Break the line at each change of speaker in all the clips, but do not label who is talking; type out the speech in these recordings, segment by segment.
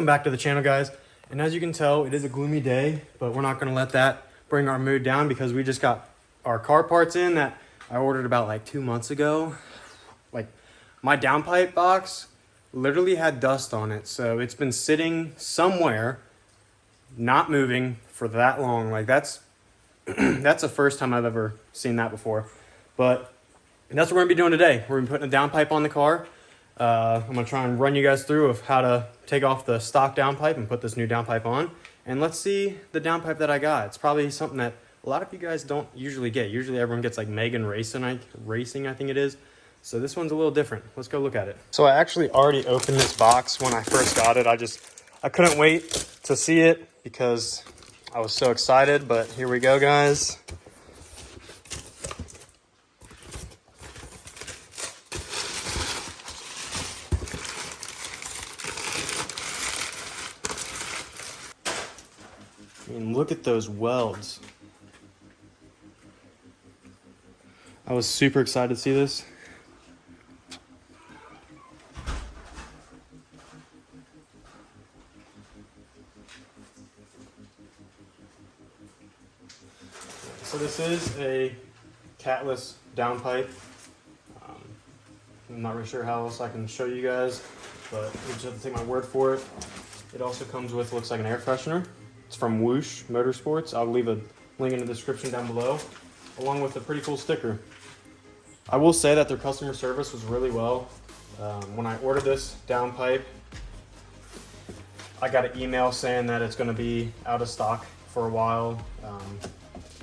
Welcome back to the channel, guys. And as you can tell, it is a gloomy day, but we're not going to let that bring our mood down because we just got our car parts in that I ordered about like 2 months ago. Like, my downpipe box literally had dust on it, so it's been sitting somewhere not moving for that long. Like, that's that's the first time I've ever seen that before. But that's what we're gonna be doing today. We're gonna be putting a downpipe on the car. I'm gonna try and run you guys through of how to take off the stock downpipe and put this new downpipe on. And let's see the downpipe that I got. It's probably something that a lot of you guys don't usually get. Usually everyone gets like Megan Racing, I think it is. So this one's a little different. Let's go look at it. So I actually already opened this box when I first got it. I couldn't wait to see it because I was so excited, but here we go, guys. I mean, look at those welds. I was super excited to see this. So this is a catless downpipe. I'm not really sure how else I can show you guys, but you just have to take my word for it. It also comes with, looks like an air freshener. It's from Whoosh Motorsports. I'll leave a link in the description down below, along with a pretty cool sticker. I will say that their customer service was really well. When I ordered this downpipe, I got an email saying that it's going to be out of stock for a while,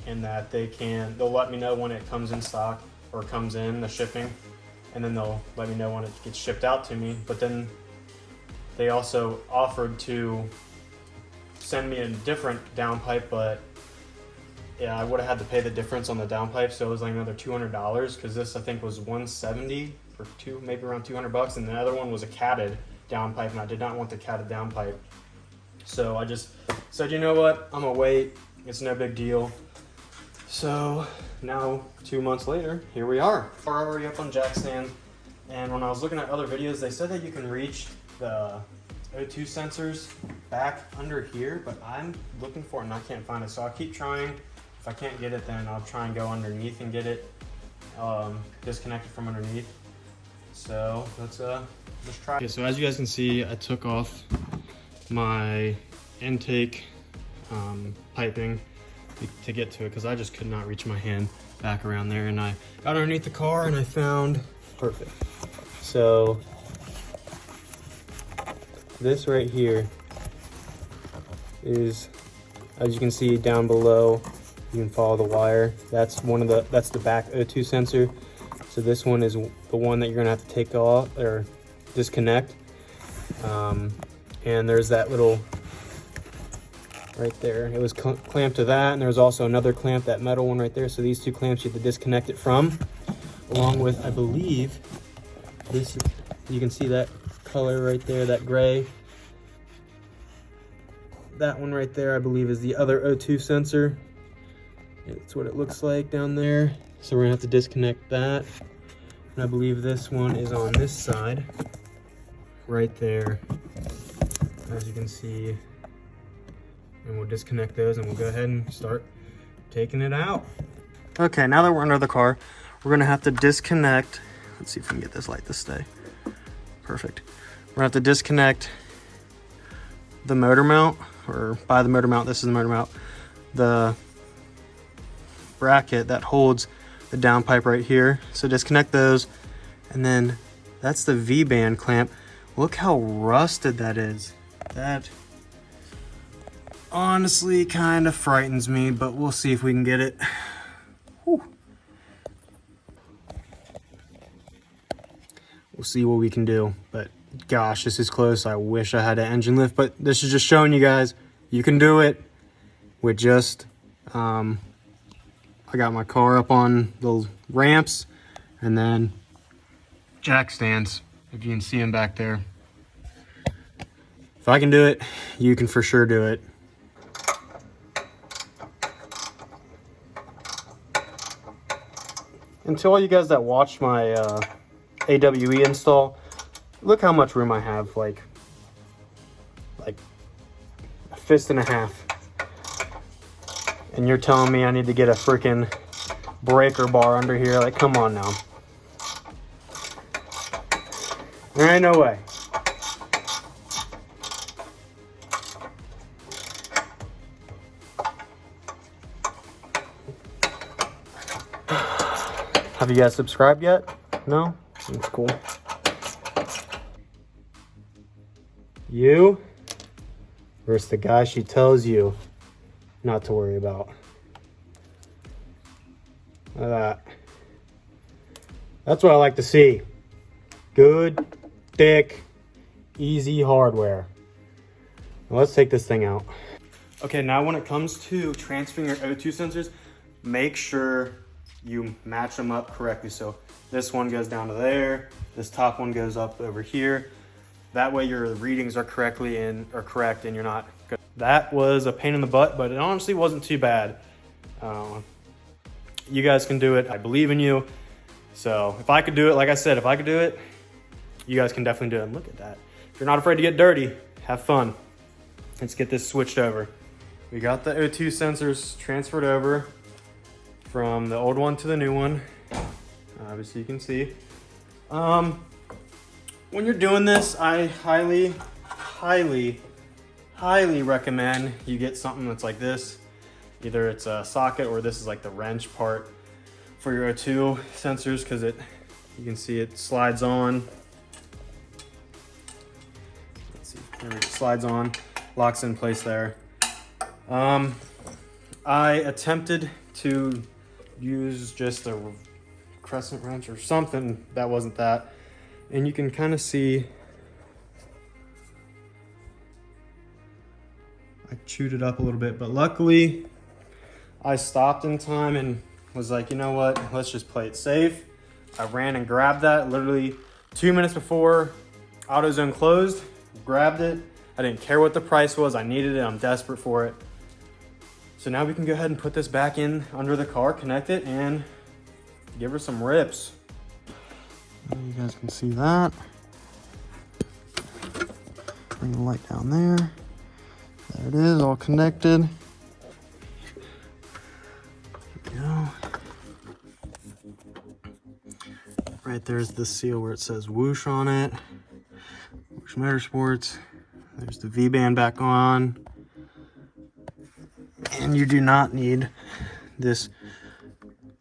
and that they'll let me know when it comes in stock or comes in the shipping, and then they'll let me know when it gets shipped out to me. But then they also offered to send me a different downpipe, but yeah, I would have had to pay the difference on the downpipe, so it was like another $200 because this I think was $170 for maybe around $200, and the other one was a catted downpipe, and I did not want the catted downpipe. So I just said, you know what, I'm gonna wait. It's no big deal. So now 2 months later, here we are. We're already up on jack stand, and when I was looking at other videos, they said that you can reach the O2 sensors back under here, but I'm looking for it and I can't find it. So I'll keep trying. If I can't get it, then I'll try and go underneath and get it disconnected from underneath. So let's try. Okay, so as you guys can see, I took off my intake piping to get to it because I just could not reach my hand back around there, and I got underneath the car and I found perfect. So this right here is, as you can see down below, you can follow the wire. That's the back O2 sensor. So this one is the one that you're gonna have to take off or disconnect. And there's that little right there. It was clamped to that, and there's also another clamp, that metal one right there. So these two clamps you have to disconnect it from, along with, I believe, this. You can see that color right there, that gray. That one right there, I believe, is the other O2 sensor. It's what it looks like down there. So we're gonna have to disconnect that. And I believe this one is on this side, right there, as you can see. And we'll disconnect those and we'll go ahead and start taking it out. Okay, now that we're under the car, we're gonna have to disconnect. Let's see if we can get this light to stay. Perfect. We're gonna have to disconnect the motor mount, or by the motor mount, this is the motor mount, the bracket that holds the downpipe right here. So disconnect those, and then that's the V-band clamp. Look how rusted that is. That honestly kind of frightens me, but we'll see if we can get it. Whew. We'll see what we can do, but gosh, this is close. I wish I had an engine lift, but this is just showing you guys you can do it with just I got my car up on the ramps and then jack stands, if you can see them back there. If I can do it, you can for sure do it. And to all you guys that watched my AWE install, look how much room I have, like fist and a half. And you're telling me I need to get a freaking breaker bar under here? Like, come on now. There ain't no way. Have you guys subscribed yet? No? That's cool. You versus the guy she tells you not to worry about. Look at that. That's what I like to see. Good, thick, easy hardware. Now let's take this thing out. Okay, now when it comes to transferring your O2 sensors, make sure you match them up correctly. So this one goes down to there, this top one goes up over here. That way your readings are correct and you're not good. That was a pain in the butt, but it honestly wasn't too bad. You guys can do it. I believe in you. So if I could do it, like I said, if I could do it, you guys can definitely do it. And look at that. If you're not afraid to get dirty, have fun. Let's get this switched over. We got the O2 sensors transferred over from the old one to the new one. Obviously you can see. When you're doing this, I highly recommend you get something that's like this. Either it's a socket or this is like the wrench part for your O2 sensors, because you can see it slides on. Let's see, there it slides on, locks in place there. I attempted to use just a crescent wrench or something that wasn't that. And you can kind of see I chewed it up a little bit, but luckily I stopped in time and was like, you know what, let's just play it safe. I ran and grabbed that literally 2 minutes before AutoZone closed, grabbed it. I didn't care what the price was, I needed it, I'm desperate for it. So now we can go ahead and put this back in under the car, connect it, and give her some rips. You guys can see that. Bring the light down there. There it is, all connected. There we go. Right there's the seal where it says whoosh on it. Whoosh Motorsports. There's the V-band back on. And you do not need this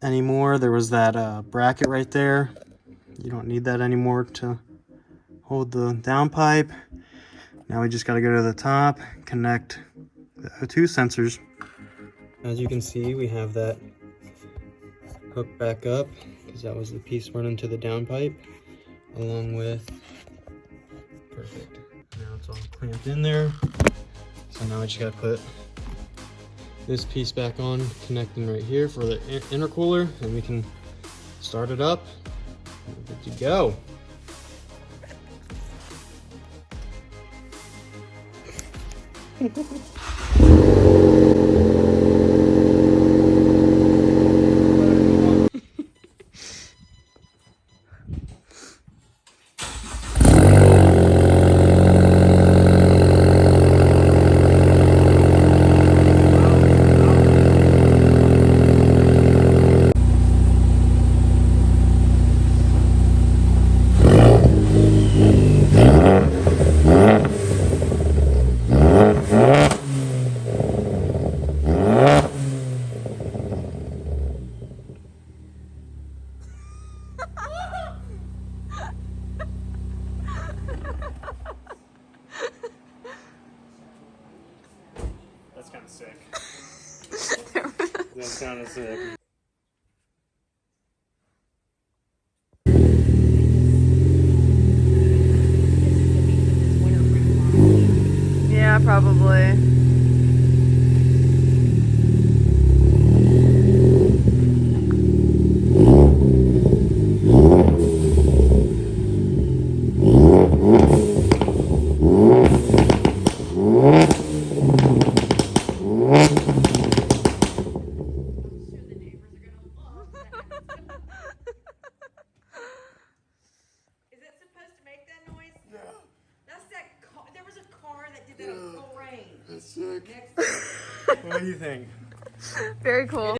anymore. There was that bracket right there. You don't need that anymore to hold the downpipe. Now we just got to go to the top, connect the O2 sensors. As you can see, we have that hooked back up because that was the piece running to the downpipe, along with, perfect. Now it's all clamped in there. So now we just got to put this piece back on, connecting right here for the intercooler, and we can start it up. Good to go. That's kind of sick. That's kind of sick.
Yeah, probably.
What do you think?
Very cool.